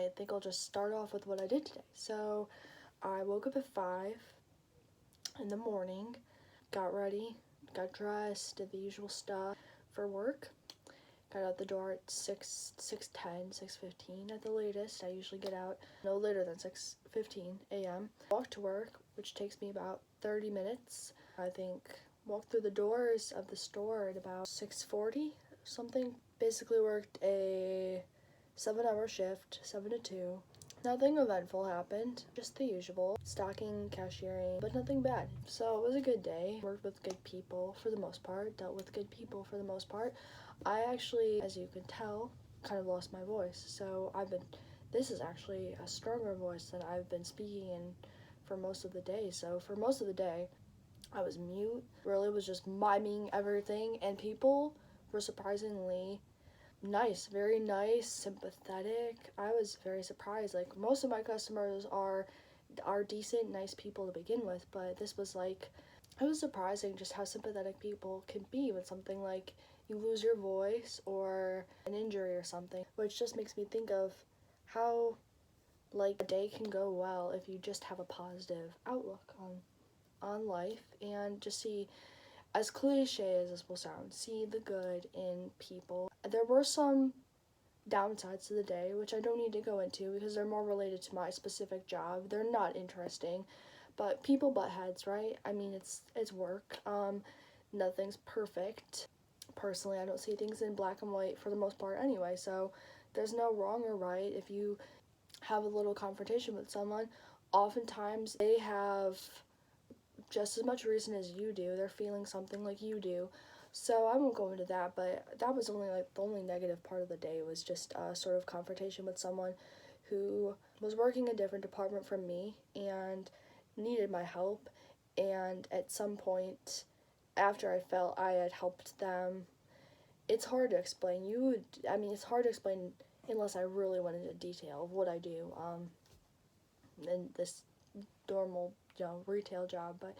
I think I'll just start off with what I did today. So I woke up at 5 in the morning, got ready, got dressed, did the usual stuff for work. Got out the door at 6:10, 6:15 at the latest. I usually get out no later than 6:15 a.m. Walk to work, which takes me about 30 minutes. I think walked through the doors of the store at about 6:40 something. Basically worked a 7-hour shift, 7 to 2. Nothing eventful happened, just the usual, stocking, cashiering, but nothing bad. So it was a good day. Worked with good people for the most part, dealt with good people for the most part. I actually, as you can tell, kind of lost my voice. So this is actually a stronger voice than I've been speaking in for most of the day. So for most of the day, I was mute, really was just miming everything, and people were surprisingly nice, very nice, sympathetic. I was very surprised. Like, most of my customers are decent, nice people to begin with, but this was like, it was surprising just how sympathetic people can be when something like you lose your voice or an injury or something, which just makes me think of how like a day can go well if you just have a positive outlook on life and just see, as cliche as this will sound, see the good in people. There were some downsides to the day, which I don't need to go into because they're more related to my specific job. They're not interesting, but people butt heads, right? I mean, it's work. Nothing's perfect. Personally, I don't see things in black and white for the most part anyway, so there's no wrong or right. If you have a little confrontation with someone, oftentimes they have just as much reason as you do. They're feeling something like you do. So I won't go into that, but that was only like the only negative part of the day was just a sort of confrontation with someone who was working a different department from me and needed my help. And at some point, after I felt I had helped them, it's hard to explain. It's hard to explain unless I really went into detail of what I do in this normal, retail job. But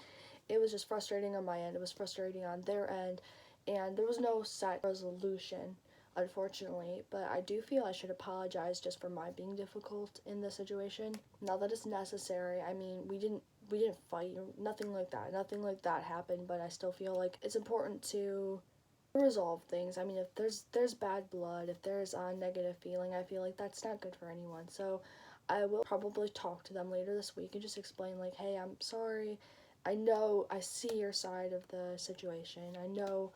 it was just frustrating on my end. It was frustrating on their end, and there was no set resolution, unfortunately. But I do feel I should apologize just for my being difficult in this situation. Not that it's necessary. I mean, we didn't fight, nothing like that. Nothing like that happened. But I still feel like it's important to resolve things. I mean, if there's bad blood, if there's a negative feeling, I feel like that's not good for anyone. So I will probably talk to them later this week and just explain, like, hey, I'm sorry. I know I see your side of the situation. I know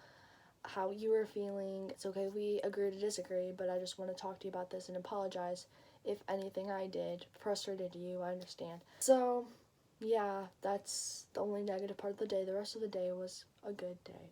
how you were feeling. It's okay, we agree to disagree, but I just want to talk to you about this and apologize if anything I did frustrated you. I understand. So, yeah, that's the only negative part of the day. The rest of the day was a good day.